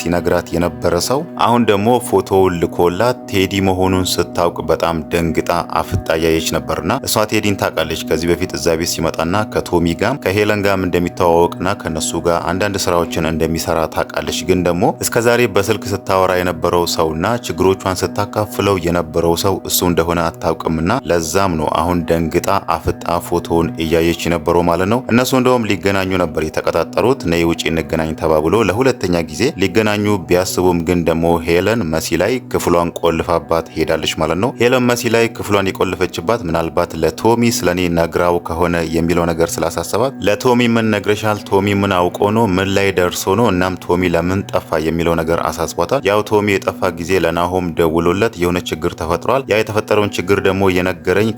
ሲነግራት የነበረ ሰው አሁን ደግሞ ፎቶውን ልኮላት ቴዲ መሆኑን ስታውቅ በጣም ደንግጣ አፍጣ ያየች ነበርና እሷ ቴዲን ታውቃለች። ከዚህ በፊት እዛ ቤት ሲመጣና ከቶሚ ጋር ከሄለን ጋር እንደሚተዋወቅና ከነሱ ጋር አንዳንድ ስራዎችን እንደሚሰራ ታውቃለች። ግን ደግሞ እስከዛሬ በስልክ ስታወራ የነበረው ሰውና ችግሮቿን ስታካፍለው የነበረው ሰው እሱ እንደሆነ አታውቅምና ለዛም ነው አሁን ደንግጣ አፍጣ ፎቶውን እያየች የነበረው ማለት ነው። እነሱ እንደውም ሊገናኙ ነበር የተቀጣጠሩት። ነይ ውጪ እንገናኝ ተባብሎ ለሁለተኛ ጊዜ ሊገናኙ ቢያስቡም ግን ደግሞ ሄለን መሲ ላይ ክፍሏን ቆልፋባት ሄዳለች ማለት ነው። ሄለን መሲ ላይ ክፍሏን የቆልፈችባት ምናልባት ለቶሚ ስለኔ ነግራው ከሆነ የሚለው ነገር ስላሳሰባት ለቶሚ ምን ነግረሻል? ቶሚ ምን አውቆ ነው? ምን ላይ ደርሶ ነው? እናም ቶሚ ለምን ጠፋ የሚለው ነገር አሳስቧታል። ያው ቶሚ የጠፋ ጊዜ ለናሆም ደውሎለት የሆነ ችግር ተፈጥሯል። ያ የተፈጠረውን ችግር ደግሞ የነገረኝ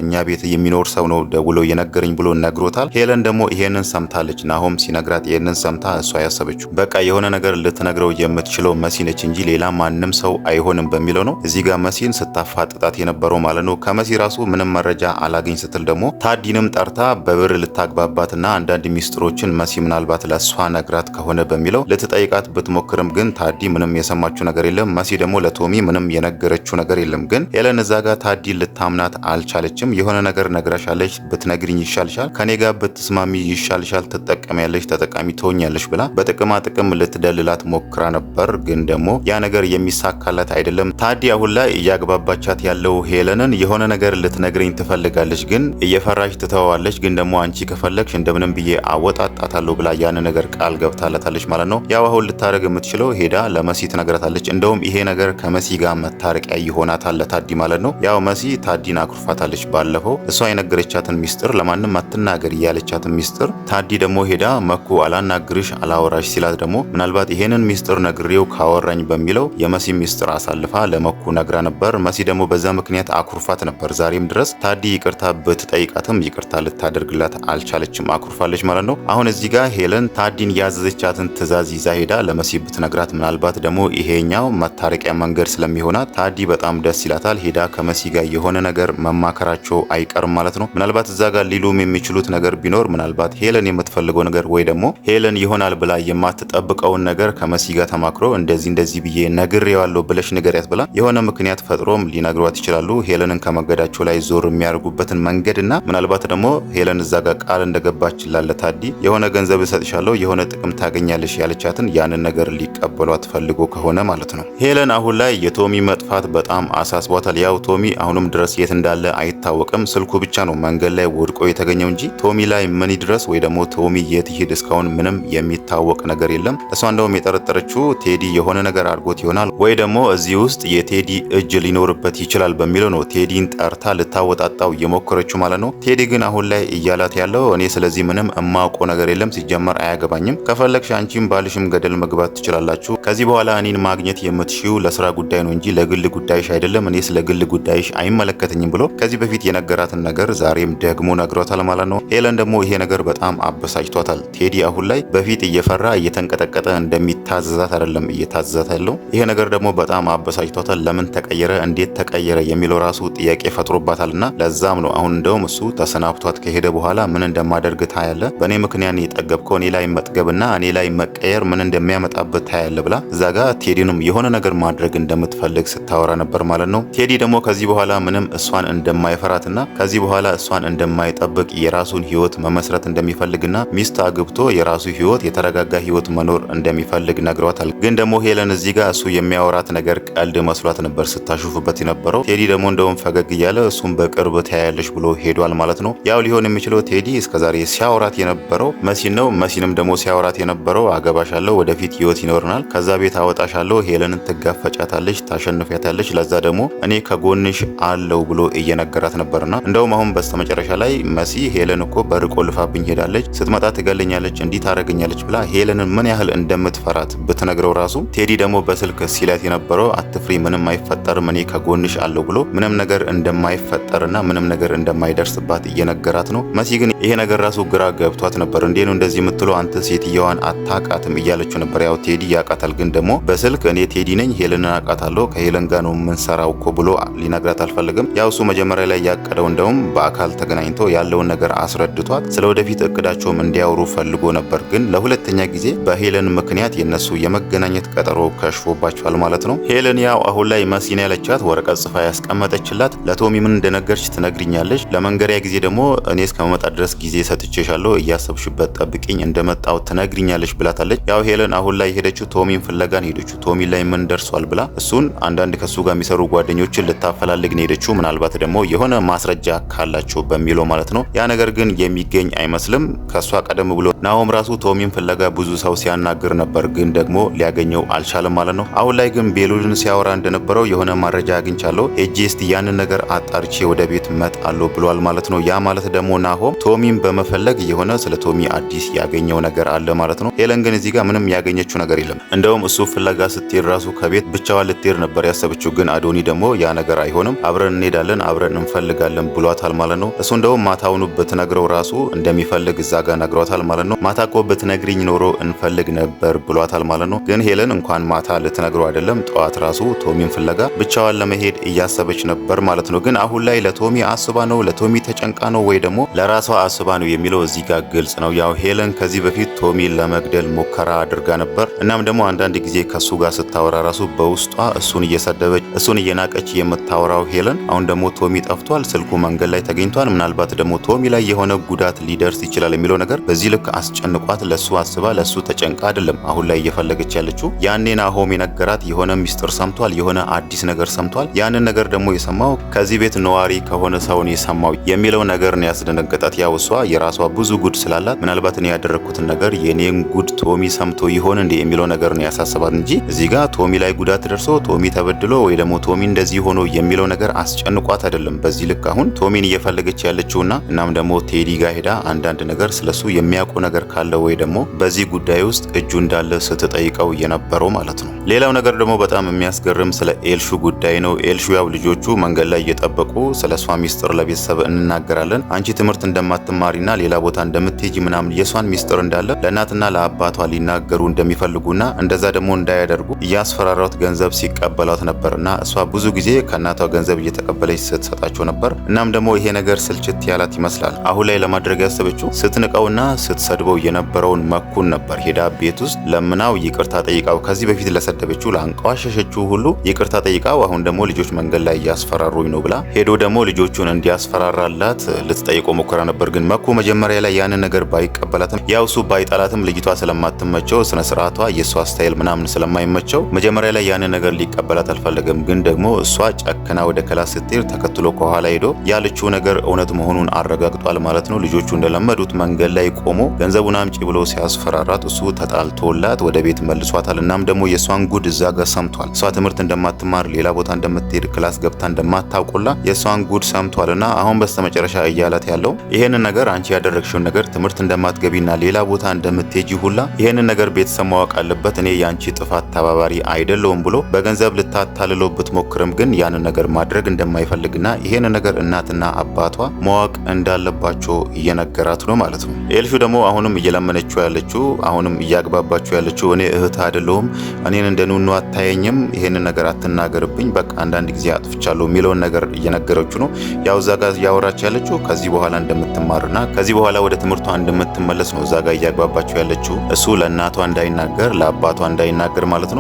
እኛ ቤት የሚኖር ሰው ነው ደውሎ የነገረኝ ብሎ ነግሮታል። ሄለን ደግሞ ይሄንን ሰምታለች። ናሆም ሲነግራት ይሄንን ሰምታ እሷ ያሰበችው በቃ የሆነ ነገር ልትነግረው የምትችለው መሲ ነች እንጂ ሌላ ማንም ሰው አይሆንም በሚለው ነው እዚህ ጋር መሲን ስታፋጥጣት የነበረው ማለት ነው። ከመሲ ራሱ ምንም መረጃ አላገኝ ስትል ደግሞ ታዲንም ጠርታ በብር ልታግባባትና አንዳንድ ሚስጥሮችን መሲ ምናልባት ለሷ ነግራት ከሆነ በሚለው ልትጠይቃት ብትሞክርም ግን ታዲ ምንም የሰማችው ነገር የለም። መሲ ደግሞ ለቶሚ ምንም የነገረችው ነገር የለም። ግን ሄለን እዛ ጋር ታዲ ልታምናት አልቻለችም። የሆነ ነገር ነግራሻለች፣ ብትነግሪኝ ይሻልሻል፣ ከኔ ጋር ብትስማሚ ይሻልሻል፣ ትጠቀሚያለሽ፣ ተጠቃሚ ትሆኛለሽ ብላ በጥቅማ ጥቅም ልትደልላት ሞክራ ነበር። ግን ደግሞ ያ ነገር የሚሳካላት አይደለም። ታዲ አሁን ላይ እያግባባቻት ያለው ሄለንን የሆነ ነገር ልትነግረኝ ትፈልጋለች፣ ግን እየፈራች ትተዋለች። ግን ደግሞ አንቺ ከፈለግሽ እንደምንም ብዬ አወጣጣታለሁ ብላ ያን ነገር ቃል ገብታለታለች ማለት ነው። ያው አሁን ልታደርግ የምትችለው ሄዳ ለመሲ ትነግራታለች። እንደውም ይሄ ነገር ከመሲ ጋር መታረቂያ ይሆናታል ለታዲ ማለት ነው። ያው መሲ ታዲን አኩርፋታለች። ባለፈው እሷ የነገረቻትን ሚስጥር ለማንም አትናገር እያለቻትን ሚስጥር ታዲ ደግሞ ሄዳ መኩ አላናግርሽ አላወራሽ ሲላት ደግሞ ምናልባት ይሄንን ሚስጥር ነግሬው ካወራኝ በሚለው የመሲ ሚስጥር አሳልፋ ለመኩ ነግራ ነበር። መሲ ደግሞ በዛ ምክንያት አኩርፋት ነበር። ዛሬም ድረስ ታዲ ይቅርታ ብትጠይቃትም ይቅርታ ልታደርግላት አልቻለችም፣ አኩርፋለች ማለት ነው። አሁን እዚህ ጋር ሄለን ታዲን ያዘዘቻትን ትዕዛዝ ይዛ ሄዳ ለመሲ ብትነግራት ምናልባት ደግሞ ይሄኛው መታረቂያ መንገድ ስለሚሆናት ታዲ በጣም ደስ ይላታል። ሄዳ ከመሲ ጋር የሆነ ነገር መማከራቸው አይቀርም ማለት ነው። ምናልባት እዛ ጋር ሊሉም የሚችሉት ነገር ቢኖር ምናልባት ሄለን የምትፈልገው ነገር ወይ ደግሞ ሄለን ይሆናል ብላ የማትጠብቀውን ነገር ከመሲ ጋር ተማክሮ እንደዚህ ብዬ ነግሬዋለሁ ብለሽ ንገሪያት ብላ የሆነ ምክንያት ፈጥሮም ሊነግሯት ይችላሉ። ሄለንን ከመገዳቸው ላይ ዞር የሚያደርጉበትን መንገድና ምናልባት ደግሞ ሄለን እዛ ጋር ቃል እንደገባች ላለ ታዲ የሆነ ገንዘብ እሰጥሻለሁ የሆነ ጥቅም ታገኛለሽ ያለቻትን ያንን ነገር ሊቀበሏት ፈልጎ ከሆነ ማለት ነው። ሄለን አሁን ላይ የቶሚ መጥፋት በጣም አሳስቧታል። ያው ቶሚ አሁንም ድረስ የት እንዳለ አይታወቅም። ስልኩ ብቻ ነው መንገድ ላይ ወድቆ የተገኘው እንጂ ቶሚ ላይ ምን ይድረስ ወይ ደግሞ ቶሚ የት ይሄድ እስካሁን ምንም የሚታወቅ ነገር የለም። እሷ እንደውም የጠረጠረችው ቴዲ የሆነ ነገር አድርጎት ይሆናል ወይ ደግሞ እዚህ ውስጥ የቴዲ እጅ ሊኖርበት ይችላል በሚለው ነው ቴዲን ጠርታ ልታወጣጣው የሞከረችው ማለት ነው። ቴዲ ግን አሁን ላይ እያላት ያለው እኔ ስለዚህ ምንም እማውቀው ነገር የለም፣ ሲጀመር አያገባኝም፣ ከፈለግሽ አንቺም ባልሽም ገደል መግባት ትችላላችሁ፣ ከዚህ በኋላ እኔን ማግኘት የምትሽው ለስራ ጉዳይ ነው እንጂ ለግል ጉዳይሽ አይደለም፣ እኔ ስለ ግል ጉዳይሽ አይመለከተኝም ብሎ ከዚህ በፊት የነገራትን ነገር ዛሬም ደግሞ ነግሯታል ማለት ነው። ሄለን ደግሞ ይሄ ነገር በጣም አበሳጭቷታል። ቴዲ አሁን ላይ በፊት እየፈራ እየተንቀጠቀጠ እንደሚታዘዛት አይደለም እየታዘዛት ያለው። ይሄ ነገር ደግሞ በጣም አበሳጭቷታል። ለምን ተቀየረ፣ እንዴት ተቀየረ የሚለው ራሱ ጥያቄ ፈጥሮባታልና ለዛም ነው አሁን እንደውም እሱ ተሰናብቷት ከሄደ በኋላ ምን እንደማደርግ ታያለ፣ በእኔ ምክንያት የጠገብከው እኔ ላይ መጥገብና እኔ ላይ መቀየር ምን እንደሚያመጣበት ታያለ ብላ እዛ ጋር ቴዲንም የሆነ ነገር ማድረግ እንደምትፈልግ ስታወራ ነበር ማለት ነው። ቴዲ ደግሞ ከዚህ በኋላ ምንም እሷን እንደማይፈራትና ከዚህ በኋላ እሷን እንደማይጠብቅ የራሱን ህይወት መመስረት እንደሚፈልግና ሚስት አግብቶ የራሱ ህይወት የተረጋጋ ህይወት መኖር እንደሚፈልግ ነግሯታል። ግን ደግሞ ሄለን እዚህ ጋር እሱ የሚያወራት ነገር ቀልድ መስሏት ነበር ስታሹፍበት የነበረው። ቴዲ ደግሞ እንደውም ፈገግ እያለ እሱም በቅርብ ታያለሽ ብሎ ሄዷል ማለት ነው። ያው ሊሆን የሚችለው ቴዲ እስከዛሬ ሲያወራት የነበረው መሲን ነው። መሲንም ደግሞ ሲያወራት የነበረው አገባሻለሁ፣ ወደፊት ህይወት ይኖርናል፣ ከዛ ቤት አወጣሻለሁ፣ ሄለንን ትጋፈጫታለሽ፣ ታሸንፊያታለሽ፣ ለዛ ደግሞ እኔ ከጎንሽ አለው ብሎ እየነገራት ነበርና እንደውም አሁን በስተመጨረሻ ላይ መሲ ሄለን እኮ በርቆ ልፋብኝ ሄዳለች፣ ስትመጣ ትገለኛለች፣ እንዲህ ታደርገኛለች ብላ ሄለንን ምን ያህል እንደምትፈራት ብትነግረው ራሱ ቴዲ ደግሞ በስልክ ሲላት የነበረው አትፍሪ፣ ምንም አይፈጠርም፣ እኔ ከጎንሽ አለው ብሎ ምንም ነገር እንደማይፈጠርና ምንም ነገር እንደማይደርስባት እየነገራት ነው። መሲ ግን ይሄ ነገር ራሱ ግራ ገብቷት ነበር። እንዴ ነው እንደዚህ የምትለው አንተ ሴትየዋን አታቃትም እያለችው ነበር። ያው ቴዲ ያቃታል፣ ግን ደግሞ በስልክ እኔ ቴዲ ነኝ ሄለንን አቃታለሁ ከሄለን ጋር ነው የምንሰራው እኮ ብሎ ሊነግራት አልፈልግም። ያው እሱ መጀመሪያ ላይ ያቀደው እንደውም በአካል ተገናኝቶ ያለውን ነገር አስረድቷት ስለ ወደፊት እቅዳቸውም እንዲያወሩ ፈልጎ ነበር። ግን ለሁለተኛ ጊዜ በሄለን ምክንያት የነሱ የመገናኘት ቀጠሮ ከሽፎባቸዋል ማለት ነው። ሄለን ያው አሁን ላይ መሲን ያለቻት ወረቀት ጽፋ ያስቀመጠችላት ለቶሚ ምን እንደነገርች ትነግሪኛለች፣ ለመንገሪያ ጊዜ ደግሞ እኔ እስከመመጣ ድረስ ጊዜ ሰጥቼሻለሁ፣ እያሰብሽበት ጠብቂኝ፣ እንደመጣው ትነግሪኛለች ብላታለች። ያው ሄለን አሁን ላይ ሄደችው ቶሚን ፍለጋን ሄደችው። ቶሚ ላይ ምን ደርሷል ብላ እሱን አንዳንድ ከሱ ጋር የሚሰሩ ጓደኞችን ልታፈላልግ ነው ሄደችው። ምናልባት ደግሞ የሆነ ማስረጃ ካላቸው በሚለው ማለት ነው። ያ ነገር ግን የሚገኝ አይመስልም። ከሷ ቀደም ብሎ ናሆም ራሱ ቶሚን ፍለጋ ብዙ ሰው ሲያናግር ነበር፣ ግን ደግሞ ሊያገኘው አልቻለም ማለት ነው። አሁን ላይ ግን ቤሉልን ሲያወራ እንደነበረው የሆነ ማረጃ አግኝቻለሁ፣ ሄጄ እስቲ ያንን ነገር አጣርቼ ወደ ቤት መጣለሁ ብሏል ማለት ነው። ያ ማለት ደግሞ ናሆም ቶሚን በመፈለግ የሆነ ስለ ቶሚ አዲስ ያገኘው ነገር አለ ማለት ነው። ሄለን ግን እዚህ ጋር ምንም ያገኘችው ነገር የለም። እንደውም እሱ ፍለጋ ስትሄድ ራሱ ከቤት ብቻዋን ልትሄድ ነበር ያሰበችው፣ ግን አዶኒ ደግሞ ያ ነገር አይሆንም፣ አብረን እንሄዳለን፣ አብረን እንፈልጋለን ብሏታል ማለት ነው። እሱ እንደውም ማታውኑ ብትነግረው ራሱ እንደሚፈልግ እዛ ጋር ነግሯታል ማለት ነው። ማታ እኮ ብትነግሪኝ ኖሮ እንፈልግ ነበር ብሏታል ማለት ነው። ግን ሄለን እንኳን ማታ ልትነግረው አይደለም ጠዋት ራሱ ቶሚን ፍለጋ ብቻዋን ለመሄድ እያሰበች ነበር ማለት ነው። ግን አሁን ላይ ለቶሚ አስባ ነው፣ ለቶሚ ተጨንቃ ነው ወይ ደግሞ ለራሷ አስባ ነው የሚለው እዚህ ጋር ግልጽ ነው። ያው ሄለን ከዚህ በፊት ቶሚን ለመግደል ሙከራ አድርጋ ነበር። እናም ደግሞ አንዳንድ ጊዜ ከሱ ጋር ስታወራ ራሱ በውስጧ እሱን እየሰደበች እሱን እየናቀች የምታወራው ሄለን አሁን ደግሞ ቶሚ ጠፍቷል፣ ስልኩ መንገድ ላይ ተገኝቷል፣ ምናልባት ደግሞ ቶሚ ላይ የሆነ ጉዳት ሊደርስ ይችላል የሚለው ነገር በዚህ ልክ አስጨንቋት ለሱ አስባ ለሱ ተጨንቃ አይደለም አሁን ላይ እየፈለገች ያለችው። ያኔ ናሆም የነገራት የሆነ ሚስጥር ሰምቷል፣ የሆነ አዲስ ነገር ሰምቷል። ያንን ነገር ደግሞ የሰማው ከዚህ ቤት ነዋሪ ከሆነ ሰውን የሰማው የሚለው ነገር ነው ያስደነገጣት። ያው እሷ የራሷ ብዙ ጉድ ስላላት ምናልባት እኔ ያደረግኩትን ነገር የኔን ጉድ ቶሚ ሰምቶ ይሆን እንዴ የሚለው ነገር ነው ያሳስባት እንጂ እዚህ ጋር ቶሚ ላይ ጉዳት ደርሶ ቶሚ ተበድሎ ወይ ደግሞ ቶሚ እንደዚህ ሆኖ የሚለው ነገር አስጨንቋት አይደለም በዚህ ልክ አሁን ቶሚን እየፈለገች ያለችውና እናም ደግሞ ቴዲ ጋር ሄዳ አንዳንድ ነገር ስለሱ የሚያውቁ ነገር ካለ ወይ ደግሞ በዚህ ጉዳይ ውስጥ እጁ እንዳለ ስትጠይቀው የነበረው ማለት ነው። ሌላው ነገር ደግሞ በጣም የሚያስገርም ስለ ኤልሹ ጉዳይ ነው። ኤልሹ ያው ልጆቹ መንገድ ላይ እየጠበቁ ስለሷ ሚስጥር ለቤተሰብ እንናገራለን፣ አንቺ ትምህርት እንደማትማሪና ሌላ ቦታ እንደምትሄጂ ምናምን የሷን ሚስጥር እንዳለ ለእናትና ለአባቷ ሊናገሩ እንደሚፈልጉና እንደዛ ደግሞ እንዳያደርጉ እያስፈራራት ገንዘብ ሲቀበሏት ነበርና እሷ ብዙ ጊዜ ከእናቷ ገንዘብ እየተቀበለች ስትሰጣቸው ነበር። እናም ደግሞ ይሄ ነገር ስልችት ያላት ይመስላል። አሁን ላይ ለማድረግ ያሰበችው ስትንቀውና ስትሰድበው የነበረውን መኩን ነበር ሄዳ ቤት ውስጥ ለምናው ይቅርታ ጠይቃው ከዚህ በፊት ለሰደበችው ላንቋሸሸችው ሁሉ ይቅርታ ጠይቃው አሁን ደግሞ ልጆች መንገድ ላይ እያስፈራሩኝ ነው ብላ ሄዶ ደግሞ ልጆቹን እንዲያስፈራራላት ልትጠይቀው ሞክራ ነበር። ግን መኩ መጀመሪያ ላይ ያንን ነገር ባይቀበላትም ያው እሱ ባይጠላትም ልጅቷ ስለማትመቸው ስነ ስርዓቷ የእሷ ስታይል ምናምን ስለማይመቸው መጀመሪያ ላይ ያንን ነገር ሊቀበላት አልፈለገም። ግን ደግሞ እሷ ጨክና ወደ ክላስ ስትሄድ ተከትሎ ከኋላ ሄዶ ያለችው ነገር እውነት መሆኑን አረጋግጧል ማለት ነው። ልጆቹ እንደለመዱት መንገድ ላይ ቆሞ ገንዘቡን አምጪ ብሎ ሲያስፈራራት እሱ ተጣልቶላት ወደ ቤት መልሷታል። እናም ደግሞ የእሷን ጉድ እዛ ጋር ሰምቷል። እሷ ትምህርት እንደማትማር ሌላ ቦታ እንደምትሄድ ክላስ ገብታ እንደማታውቁላ የእሷን ጉድ ሰምቷልና አሁን በስተመጨረሻ እያላት ያለው ይሄንን ነገር አንቺ ያደረግሽውን ነገር ትምህርት እንደማትገቢና ሌላ ቦታ እንደምትሄጂ ሁላ ይሄንን ነገር ቤተሰብ ማወቅ አለበት፣ እኔ ያንቺ ጥፋት ተባባሪ አይደለሁም ብሎ በገንዘብ ልታታልለው ብትሞክርም ግን ያንን ነገር ማድረግ እንደማይፈልግና ይሄንን ነገር እናትና አባቷ ማወቅ እንዳለባቸው እየነገራት ነው ማለት ነው። ኤልሹ ደግሞ አሁንም እየለመነችው ያለችው አሁንም እያግባባችው ያለችው እኔ እህት አይደለሁም፣ እኔን እንደኑኑ አታየኝም፣ ይሄንን ነገር አትናገርብኝ፣ በቃ አንዳንድ ጊዜ አጥፍቻለሁ የሚለውን ነገር እየነገረችው ነው። ያው እዛ ጋር እያወራች ያለችው ከዚህ በኋላ እንደምትማርና ከዚህ በኋላ ወደ ትምህርቷ እንደምትመለስ ነው እዛ ጋር እያግባባችው ያለችው። እሱ ለእናቷ እንዳይናገር ለአባቷ እንዳይናገር ማለት ነው።